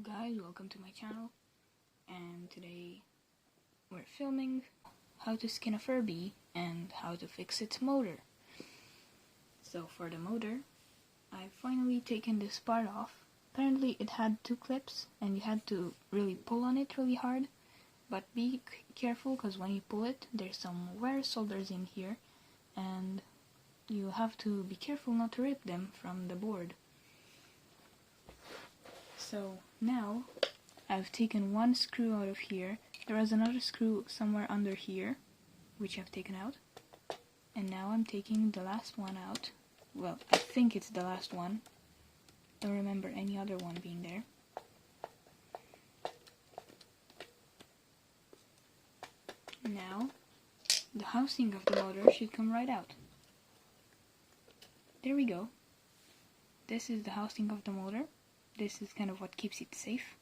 Guys, welcome to my channel, and today we're filming how to skin a Furby and how to fix its motor. So for the motor, I've finally taken this part off. Apparently it had two clips and you had to really pull on it really hard, but be careful because when you pull it there's some wire solders in here and you have to be careful not to rip them from the board. So now I've taken one screw out of here. There was another screw somewhere under here which I've taken out, and now I'm taking the last one out. Well, I think it's the last one. Don't remember any other one being there. Now the housing of the motor should come right out. There we go. This is the housing of the motor. This is kind of what keeps it safe.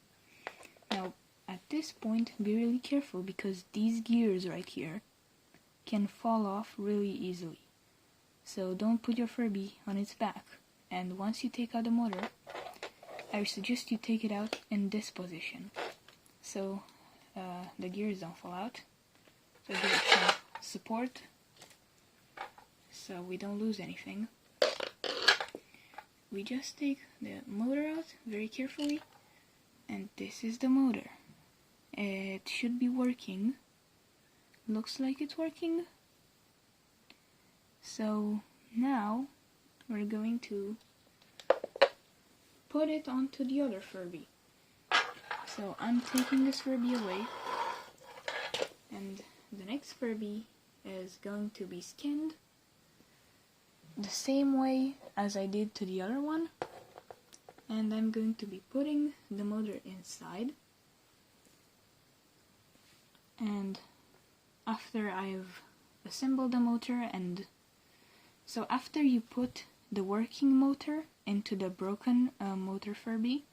Now, at this point, be really careful because these gears right here can fall off really easily. So don't put your Furby on its back. And once you take out the motor, I suggest you take it out in this position, so the gears don't fall out. So give it some support so we don't lose anything. We just take the motor out very carefully, and this is the motor. It should be working. Looks like it's working. So now we're going to put it onto the other Furby. So I'm taking this Furby away, and the next Furby is going to be skinned the same way as I did to the other one, and I'm going to be putting the motor inside. And after I've assembled the motor, and so after you put the working motor into the broken motor Furby,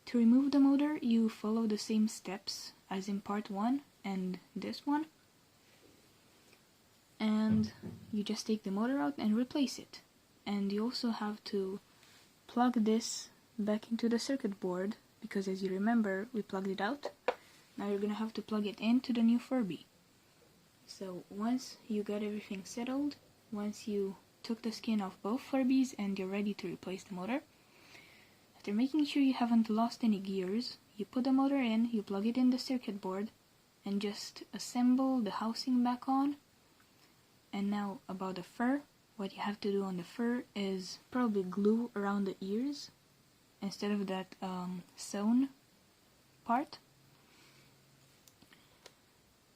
to remove the motor you follow the same steps as in part 1 and this one, and you just take the motor out and replace it. And you also have to plug this back into the circuit board, because as you remember we plugged it out. Now you're gonna have to plug it into the new Furby. So once you got everything settled, once you took the skin off both Furbies and you're ready to replace the motor, after making sure you haven't lost any gears, you put the motor in, you plug it in the circuit board, and just assemble the housing back on. And now about the fur, what you have to do on the fur is probably glue around the ears instead of that sewn part.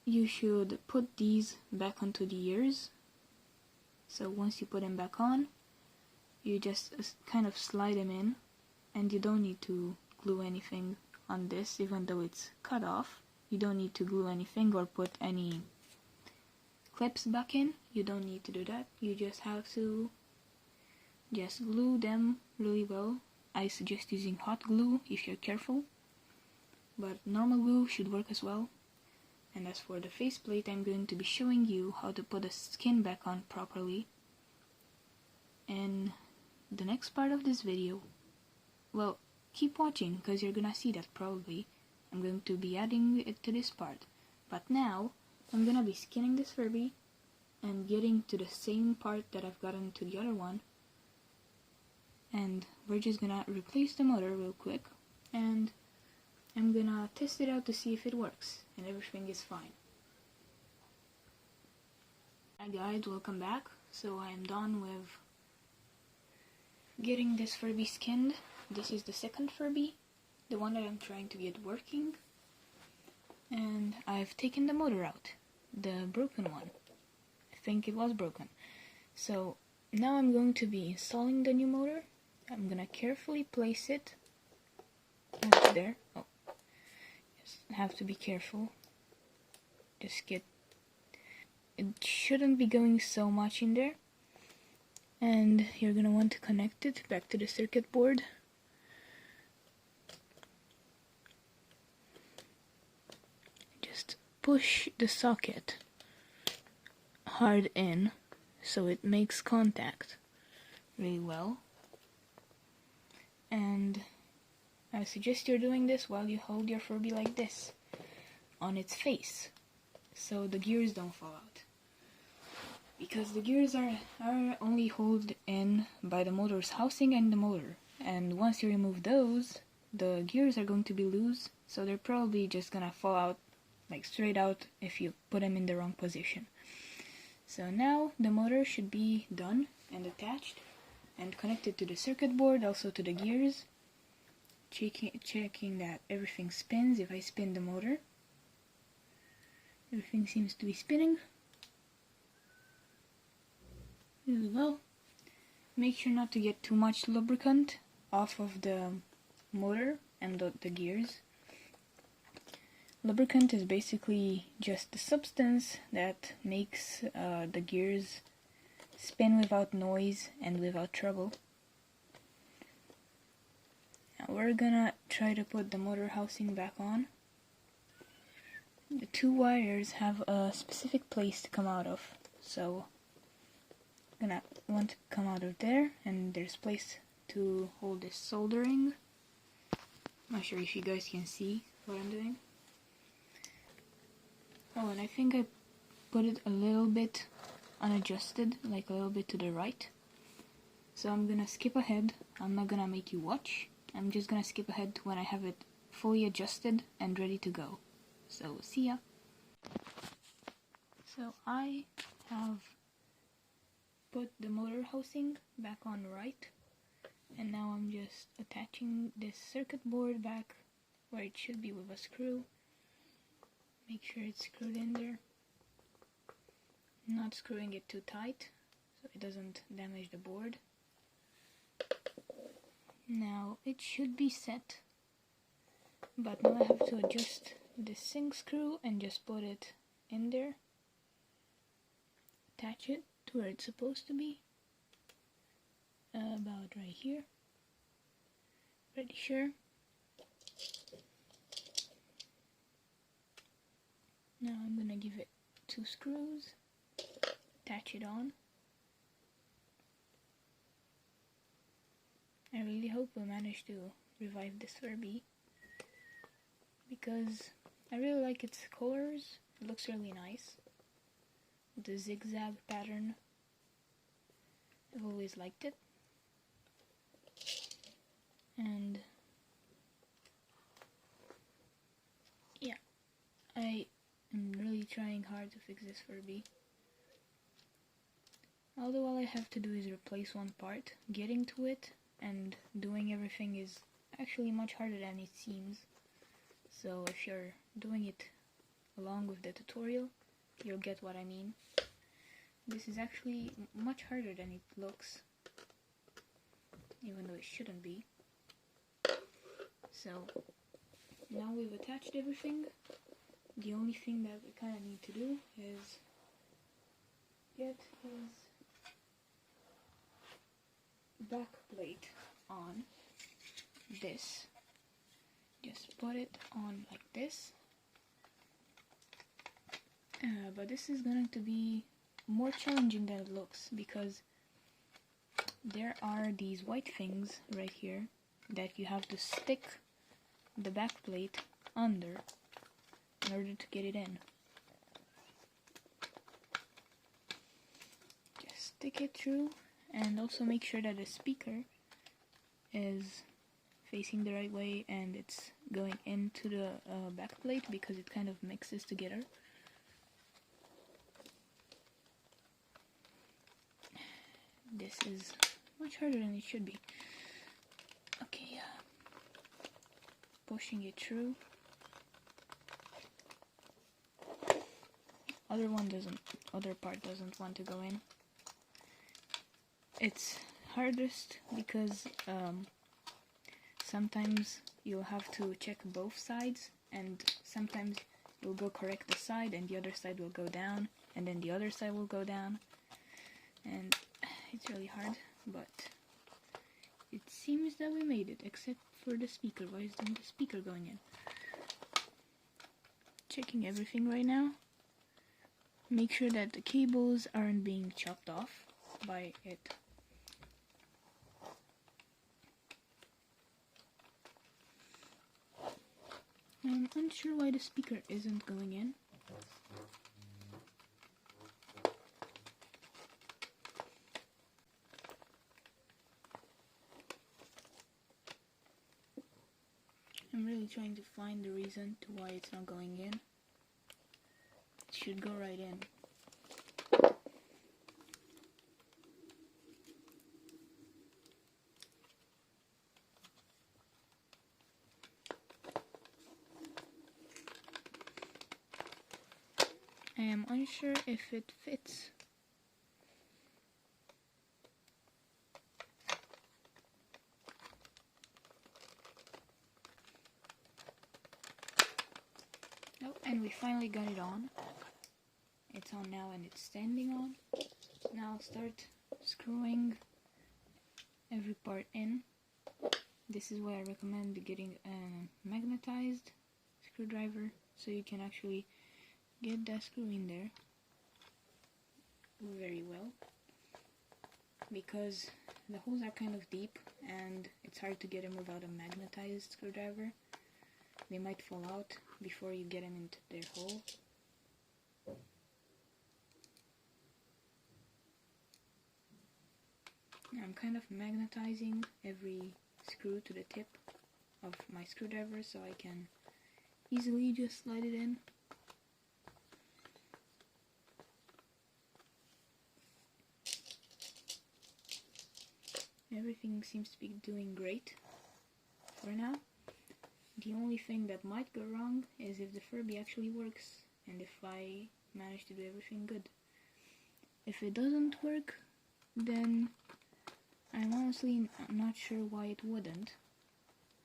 You should put these back onto the ears. So once you put them back on, you just kind of slide them in, and you don't need to glue anything on this, even though it's cut off. You don't need to glue anything or put any clips back in. You don't need to do that. You just have to just glue them really well. I suggest using hot glue if you're careful, but normal glue should work as well. And as for the faceplate, I'm going to be showing you how to put the skin back on properly in the next part of this video. Well, keep watching because you're gonna see that probably. I'm going to be adding it to this part. But now I'm gonna be skinning this Furby and getting to the same part that I've gotten to the other one, and we're just gonna replace the motor real quick, and I'm gonna test it out to see if it works and everything is fine. Hi guys, welcome back. So I am done with getting this Furby skinned. This is the second Furby, the one that I'm trying to get working, and I've taken the motor out, the broken one. I think it was broken. So now I'm going to be installing the new motor. I'm gonna carefully place it over there. Oh, just have to be careful. Just get, it shouldn't be going so much in there. And you're gonna want to connect it back to the circuit board. Just push the socket hard in so it makes contact really well. And I suggest you're doing this while you hold your Furby like this on its face, so the gears don't fall out. Because the gears are only held in by the motor's housing and the motor, and once you remove those, the gears are going to be loose, so they're probably just gonna fall out, like straight out, if you put them in the wrong position. So now the motor should be done and attached and connected to the circuit board, also to the gears. Checking that everything spins. If I spin the motor, everything seems to be spinning really well. Make sure not to get too much lubricant off of the motor and the gears. Lubricant is basically just the substance that makes the gears spin without noise and without trouble. Now we're gonna try to put the motor housing back on. The two wires have a specific place to come out of, so I'm gonna want to come out of there, and there's place to hold this soldering. I'm not sure if you guys can see what I'm doing. Oh, and I think I put it a little bit unadjusted, like a little bit to the right. So I'm gonna skip ahead. I'm not gonna make you watch. I'm just gonna skip ahead to when I have it fully adjusted and ready to go. So see ya. So I have put the motor housing back on right, and now I'm just attaching this circuit board back where it should be with a screw. Make sure it's screwed in there. Not screwing it too tight so it doesn't damage the board. Now it should be set, but now I have to adjust this sync screw and just put it in there. Attach it to where it's supposed to be, about right here. Pretty sure. Now I'm gonna give it 2 screws, attach it on. I really hope we manage to revive this Furby, because I really like its colors. It looks really nice. The zigzag pattern, I've always liked it. And yeah, I am really trying hard to fix this Furby. Although all I have to do is replace one part, getting to it and doing everything is actually much harder than it seems. So if you're doing it along with the tutorial, you'll get what I mean. This is actually much harder than it looks, even though it shouldn't be. So now we've attached everything. The only thing that we kind of need to do is get his back plate on this. Just put it on like this. But this is going to be more challenging than it looks, because there are these white things right here that you have to stick the back plate under in order to get it in. Just stick it through, and also make sure that the speaker is facing the right way and it's going into the back plate, because it kind of mixes together. This is much harder than it should be. Okay, pushing it through. Other part doesn't want to go in. It's hardest because sometimes you'll have to check both sides, and sometimes you'll go correct the side and the other side will go down, and then the other side will go down, and it's really hard, but it seems that we made it, except for the speaker. Why isn't the speaker going in? Checking everything right now. Make sure that the cables aren't being chopped off by it. I'm unsure why the speaker isn't going in. I'm really trying to find the reason to why it's not going in. It should go right in. I am unsure if it fits. Oh, and we finally got it on. It's on now and it's standing on. Now I'll start screwing every part in. This is why I recommend getting a magnetized screwdriver so you can actually get that screw in there very well, because the holes are kind of deep and it's hard to get them without a magnetized screwdriver. They might fall out before you get them into their hole. I'm kind of magnetizing every screw to the tip of my screwdriver so I can easily just slide it in. Everything seems to be doing great for now. The only thing that might go wrong is if the Furby actually works and if I manage to do everything good. If it doesn't work, then I'm honestly not sure why it wouldn't.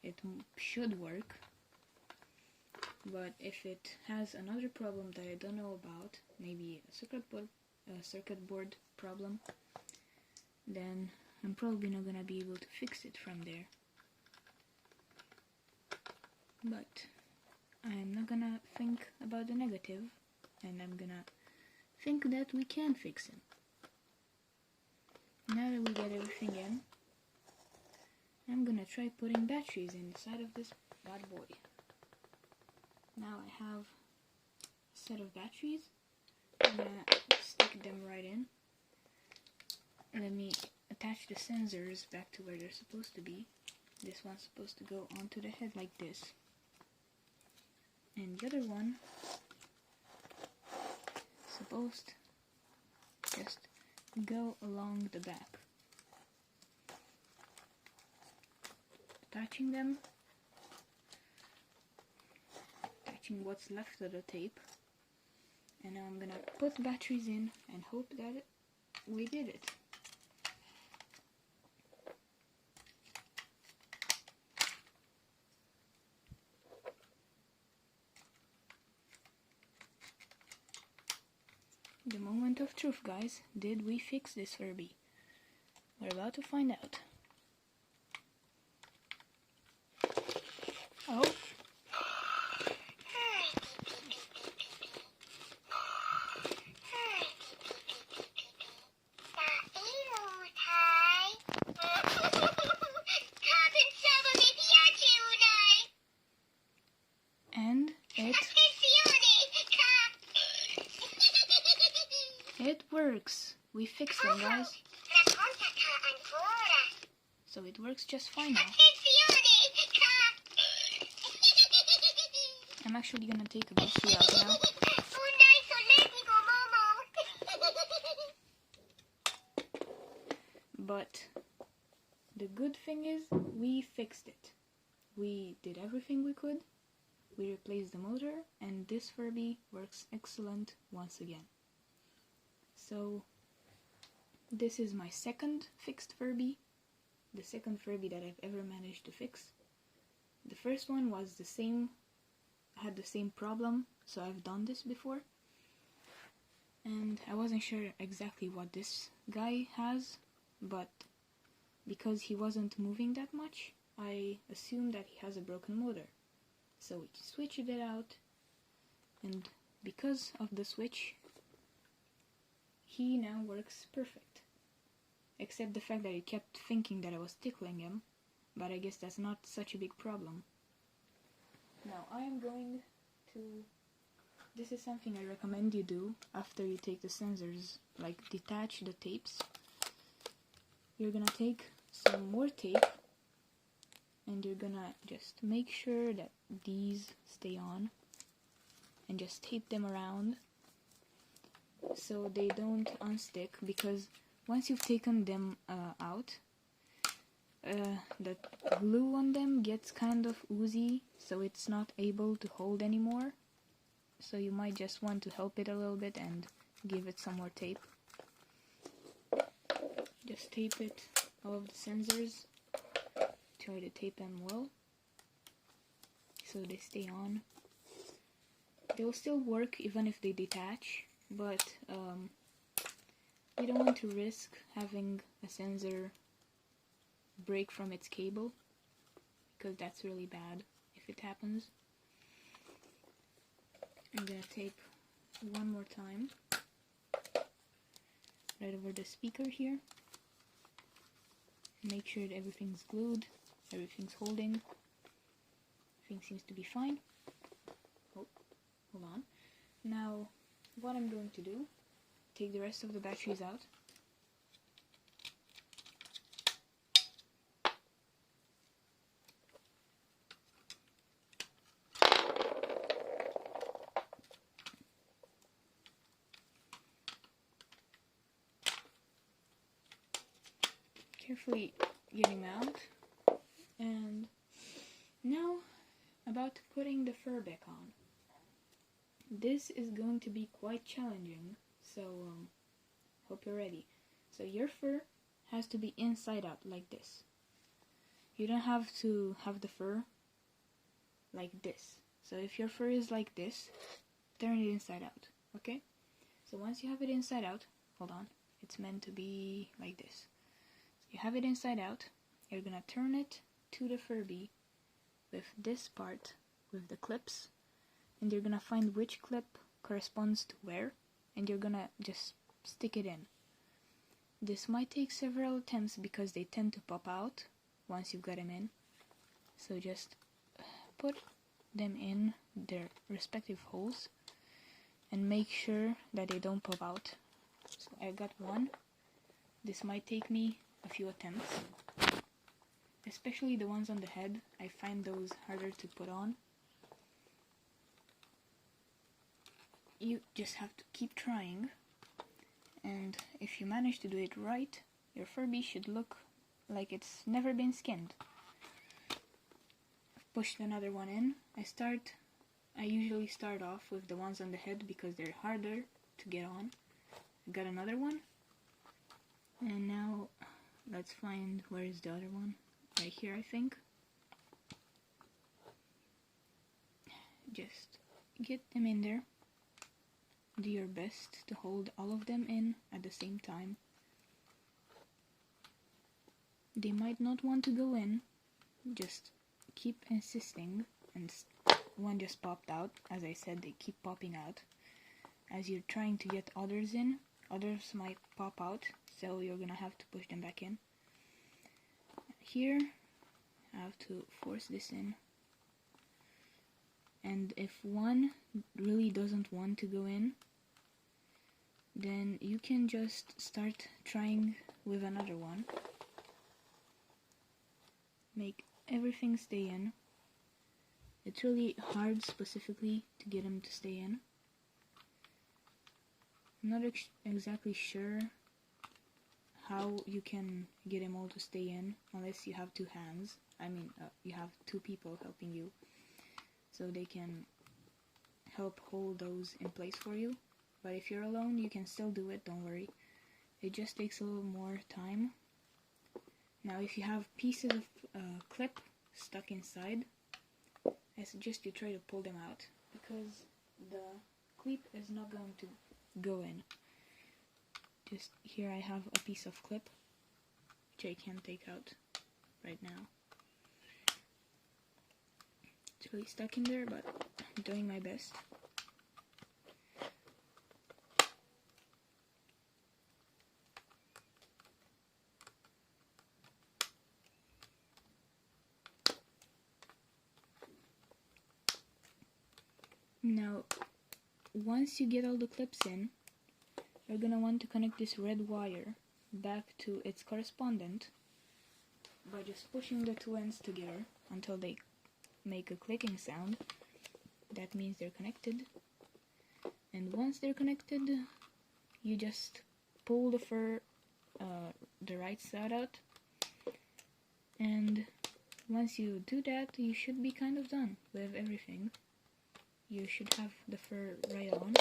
It should work, but if it has another problem that I don't know about, maybe a circuit board problem, then I'm probably not gonna be able to fix it from there. But I'm not gonna think about the negative, and I'm gonna think that we can fix it. Now that we get everything in, I'm gonna try putting batteries inside of this bad boy. Now I have a set of batteries. I'm gonna stick them right in. Let me attach the sensors back to where they're supposed to be. This one's supposed to go onto the head like this, and the other one is supposed to just go along the back. Attaching them, attaching what's left of the tape, and now I'm gonna put the batteries in and hope that we did it. The moment of truth, guys. Did we fix this Furby? We're about to find out. Oh. And it works. We fixed it, guys. So it works just fine now. I'm actually gonna take a battery out now. But the good thing is we fixed it. We did everything we could. We replaced the motor, and this Furby works excellent once again. So this is my second fixed Furby, the second Furby that I've ever managed to fix. The first one was had the same problem, so I've done this before. And I wasn't sure exactly what this guy has, but because he wasn't moving that much, I assumed that he has a broken motor. So we switched it out, and because of the switch, he now works perfect. Except the fact that he kept thinking that I was tickling him, but I guess that's not such a big problem. Now I am going to, this is something I recommend you do after you take the sensors, like detach the tapes. You're gonna take some more tape and you're gonna just make sure that these stay on and just tape them around so they don't unstick, because once you've taken them out, the glue on them gets kind of oozy, so it's not able to hold anymore. So you might just want to help it a little bit and give it some more tape. Just tape it, all of the sensors. Try to tape them well so they stay on. They will still work even if they detach, but you don't want to risk having a sensor break from its cable, because that's really bad if it happens. I'm gonna tape one more time right over the speaker here. Make sure that everything's glued, everything's holding, everything seems to be fine. Oh, hold on. Now, what I'm going to do, take the rest of the batteries out. Carefully getting out. And now, about putting the fur back on. This is going to be quite challenging, so hope you're ready. So your fur has to be inside out like this. You don't have to have the fur like this. So if your fur is like this, turn it inside out, okay? So once you have it inside out, hold on, it's meant to be like this. You have it inside out, you're gonna turn it to the Furby with this part, with the clips, and you're gonna find which clip corresponds to where, and you're gonna just stick it in. This might take several attempts because they tend to pop out once you've got them in. So just put them in their respective holes and make sure that they don't pop out. So I got one. This might take me a few attempts, especially the ones on the head. I find those harder to put on. You just have to keep trying, and if you manage to do it right, your Furby should look like it's never been skinned. I've pushed another one in. I usually start off with the ones on the head because they're harder to get on. I got another one, and now let's find where is the other one. Right here, I think. Just get them in there. Do your best to hold all of them in at the same time. They might not want to go in. Just keep insisting. And one just popped out. As I said, they keep popping out. As you're trying to get others in, others might pop out, so you're gonna have to push them back in. Here, I have to force this in. And if one really doesn't want to go in, then you can just start trying with another one. Make everything stay in. It's really hard specifically to get them to stay in. I'm not exactly sure how you can get them all to stay in unless you have two hands. I mean, you have two people helping you, so they can help hold those in place for you. But if you're alone, you can still do it, don't worry. It just takes a little more time. Now if you have pieces of clip stuck inside, I suggest you try to pull them out, because the clip is not going to go in. Just here I have a piece of clip, which I can take out right now. It's really stuck in there, but I'm doing my best. Now, once you get all the clips in, you're gonna want to connect this red wire back to its correspondent by just pushing the two ends together until they make a clicking sound. That means they're connected. And once they're connected, you just pull the fur, the right side out. And once you do that, you should be kind of done with everything. You should have the fur right on.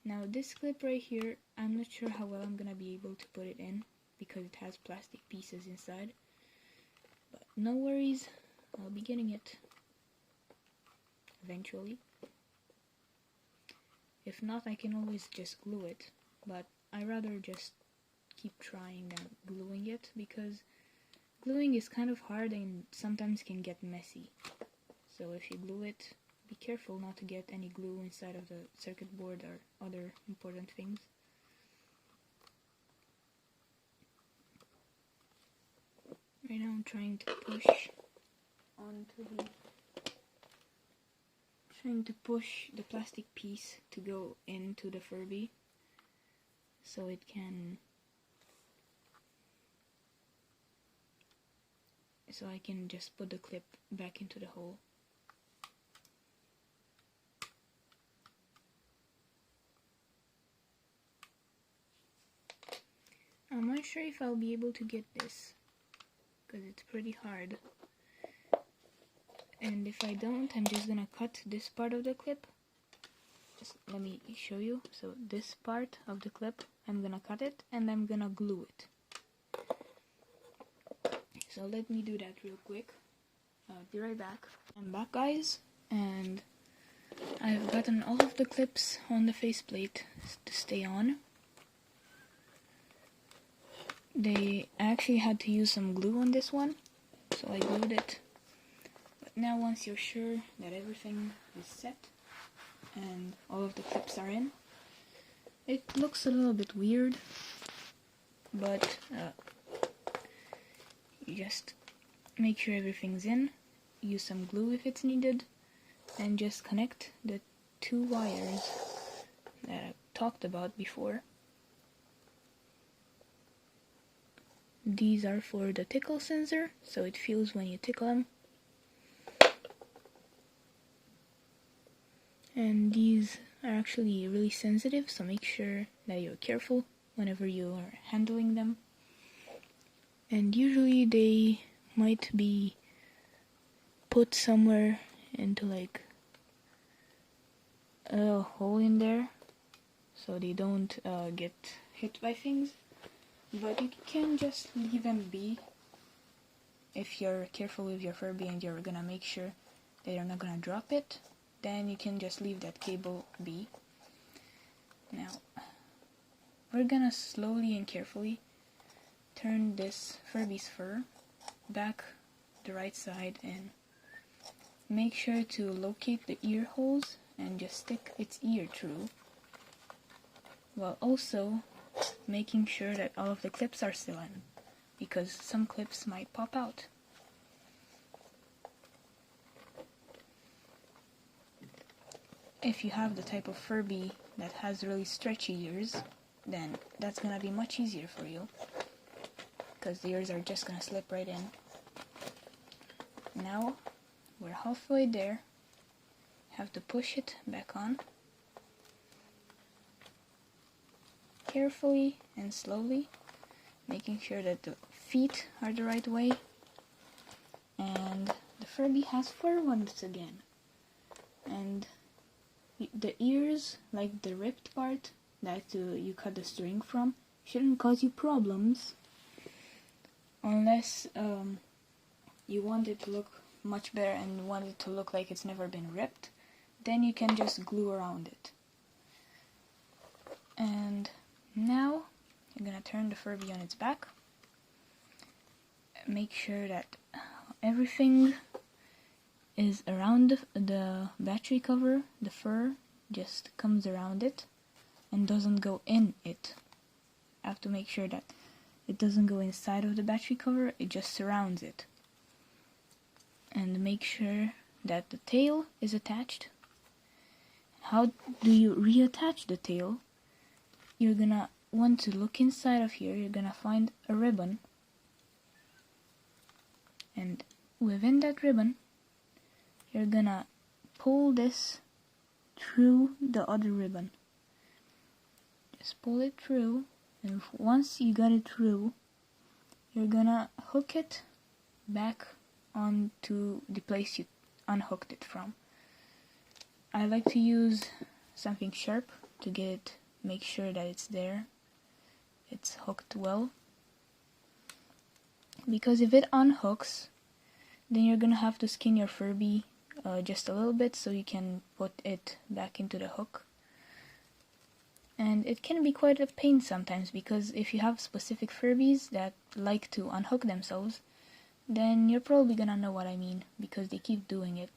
Now this clip right here, I'm not sure how well I'm gonna be able to put it in because it has plastic pieces inside. But no worries, I'll be getting it eventually. If not, I can always just glue it, but I rather just keep trying than gluing it because gluing is kind of hard and sometimes can get messy. So if you glue it, be careful not to get any glue inside of the circuit board or other important things. Right now I'm trying to push the plastic piece to go into the Furby so I can just put the clip back into the hole. I'm not sure if I'll be able to get this because it's pretty hard. And if I don't, I'm just gonna cut this part of the clip. Just let me show you. So this part of the clip, I'm gonna cut it and I'm gonna glue it. So let me do that real quick. I'll be right back. I'm back, guys, and I've gotten all of the clips on the faceplate to stay on. I actually had to use some glue on this one, so I glued it. But now once you're sure that everything is set and all of the clips are in, it looks a little bit weird, but you just make sure everything's in, use some glue if it's needed, and just connect the two wires that I talked about before. These are for the tickle sensor, so it feels when you tickle them. And these are actually really sensitive, so make sure that you're careful whenever you are handling them. And usually they might be put somewhere into like a hole in there so they don't get hit by things. But you can just leave them be if you're careful with your Furby and you're gonna make sure that you're not gonna drop it. Then you can just leave that cable be. Now, we're gonna slowly and carefully turn this Furby's fur back the right side and make sure to locate the ear holes and just stick its ear through, while also making sure that all of the clips are still in, because some clips might pop out. If you have the type of Furby that has really stretchy ears, then that's gonna be much easier for you, because the ears are just gonna slip right in. Now we're halfway there. Have to push it back on carefully and slowly, making sure that the feet are the right way. And the Furby has fur once again. And the ears, like the ripped part that you cut the string from, shouldn't cause you problems unless you want it to look much better and want it to look like it's never been ripped. Then you can just glue around it. And now you're gonna turn the Furby on its back. Make sure that everything is around the battery cover. The fur just comes around it and doesn't go in it. I have to make sure that it doesn't go inside of the battery cover, it just surrounds it. And make sure that the tail is attached. how do you reattach the tail? You're gonna want to look inside of here. You're gonna find a ribbon, and within that ribbon you're gonna pull this through the other ribbon. Just pull it through, and once you got it through, you're gonna hook it back onto the place you unhooked it from. I like to use something sharp to make sure that it's there, it's hooked well, because if it unhooks, then you're gonna have to skin your Furby just a little bit so you can put it back into the hook. And it can be quite a pain sometimes, because if you have specific Furbies that like to unhook themselves, then you're probably gonna know what I mean, because they keep doing it.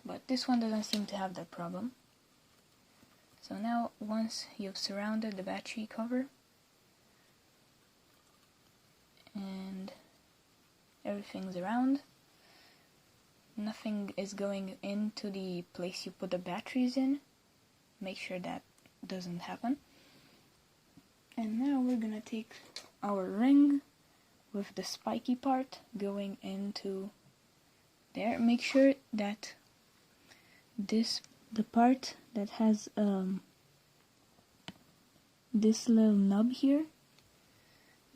But this one doesn't seem to have that problem. So now, once you've surrounded the battery cover and everything's around, nothing is going into the place you put the batteries in. Make sure that doesn't happen. And now we're gonna take our ring with the spiky part going into there. Make sure that the part that has this little nub here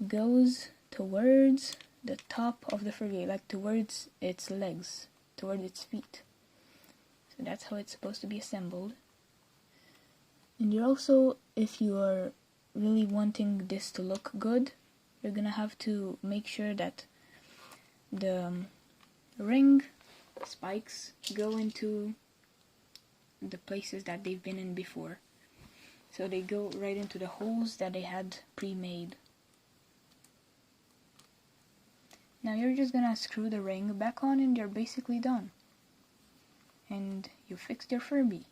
goes towards the top of the Furby, like towards its legs, towards its feet. So that's how it's supposed to be assembled. And you're also, if you are really wanting this to look good, you're gonna have to make sure that the ring spikes go into the places that they've been in before. So they go right into the holes that they had pre-made. Now you're just gonna screw the ring back on and you're basically done. And you fixed your Furby.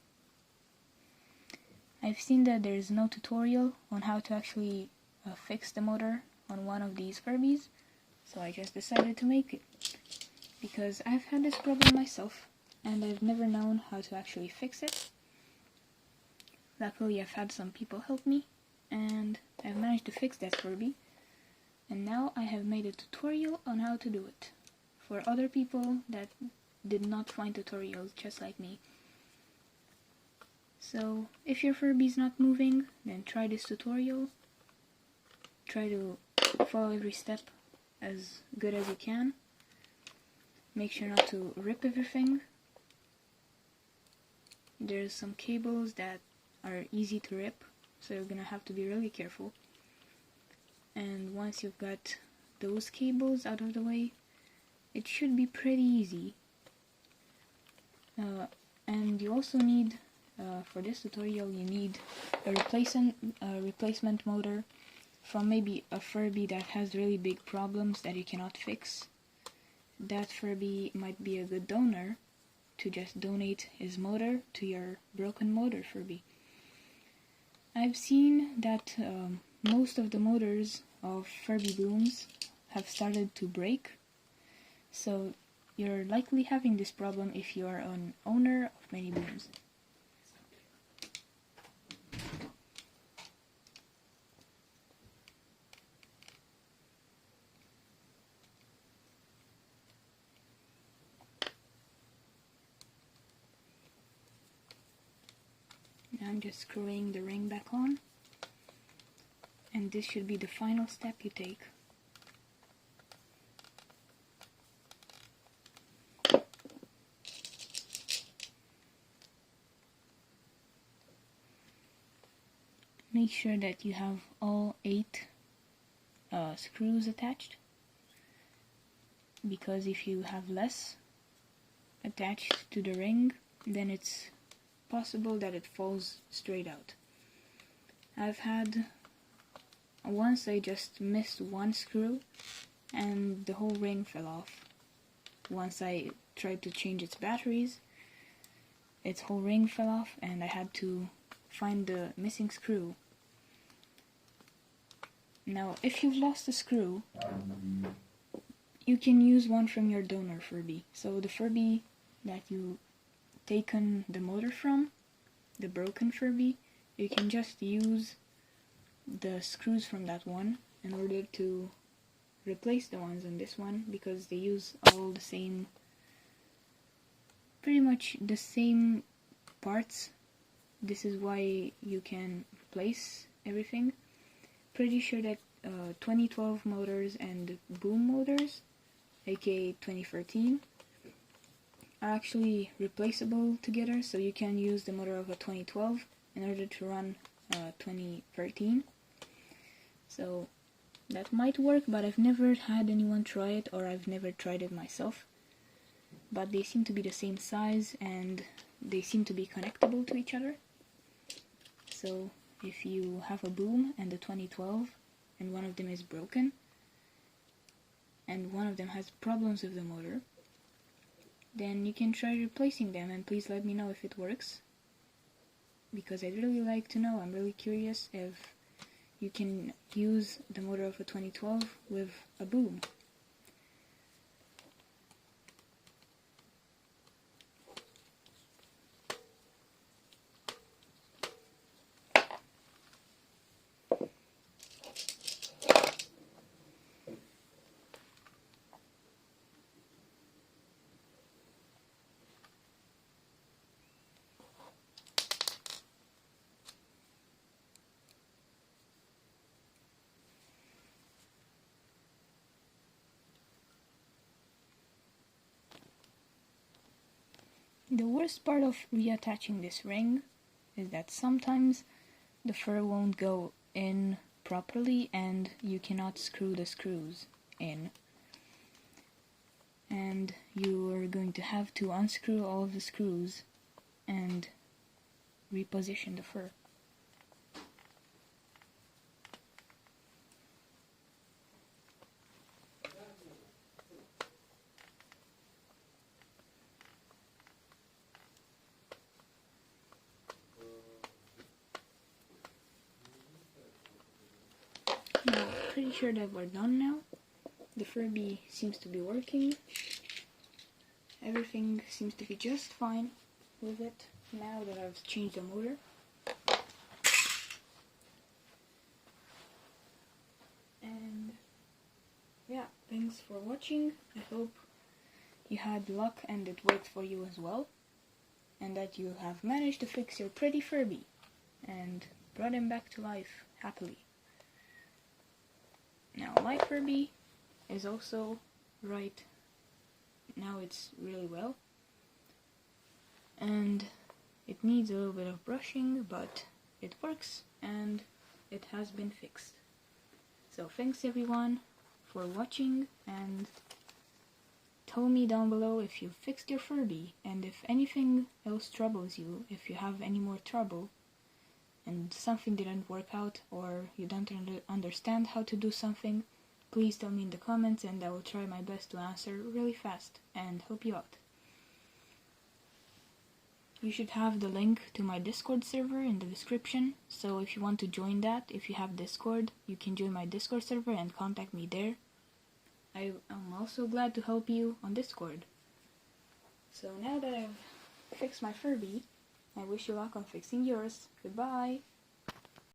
I've seen that there is no tutorial on how to actually fix the motor on one of these Furbies, so I just decided to make it. Because I've had this problem myself, and I've never known how to actually fix it. Luckily I've had some people help me, and I've managed to fix that Furby. And now I have made a tutorial on how to do it, for other people that did not find tutorials just like me. So if your Furby's not moving, then try this tutorial. Try to follow every step as good as you can. Make sure not to rip everything. There's some cables that are easy to rip, so you're gonna have to be really careful. And once you've got those cables out of the way, it should be pretty easy. And you also need, for this tutorial, you need a replacement motor from maybe a Furby that has really big problems that you cannot fix. That Furby might be a good donor to just donate his motor to your broken motor Furby. I've seen that most of the motors of Furby booms have started to break, so you're likely having this problem if you are an owner of many booms. Now I'm just screwing the ring back on, and this should be the final step you take. Make sure that you have all 8 screws attached, because if you have less attached to the ring, then it's possible that it falls straight out. I've had once I just missed one screw and the whole ring fell off. Once I tried to change its batteries, its whole ring fell off and I had to find the missing screw. Now, if you've lost a screw, you can use one from your donor Furby. So the Furby that you taken the motor from, the broken Furby, you can just use the screws from that one in order to replace the ones on this one, because they use all the same, pretty much the same parts. This is why you can replace everything. Pretty sure that 2012 motors and boom motors, aka 2013, are actually replaceable together, so you can use the motor of a 2012 in order to run 2013. So that might work, but I've never had anyone try it, or I've never tried it myself. But they seem to be the same size and they seem to be connectable to each other. So if you have a boom and a 2012 and one of them is broken and one of them has problems with the motor, then you can try replacing them, and please let me know if it works, because I'd really like to know. I'm really curious if you can use the motor of a 2012 with a boom. The worst part of reattaching this ring is that sometimes the fur won't go in properly and you cannot screw the screws in. And you are going to have to unscrew all of the screws and reposition the fur. Now, pretty sure that we're done now. The Furby seems to be working. Everything seems to be just fine with it now that I've changed the motor. And yeah, thanks for watching. I hope you had luck and it worked for you as well, and that you have managed to fix your pretty Furby and brought him back to life happily. Now my Furby is also right now, it's really well, and it needs a little bit of brushing, but it works and it has been fixed. So thanks everyone for watching, and tell me down below if you fixed your Furby, and if anything else troubles you, if you have any more trouble and something didn't work out, or you don't understand how to do something, please tell me in the comments and I will try my best to answer really fast and help you out. You should have the link to my Discord server in the description, so if you want to join that, if you have Discord, you can join my Discord server and contact me there. I am also glad to help you on Discord. So now that I've fixed my Furby, I wish you luck on fixing yours. Goodbye!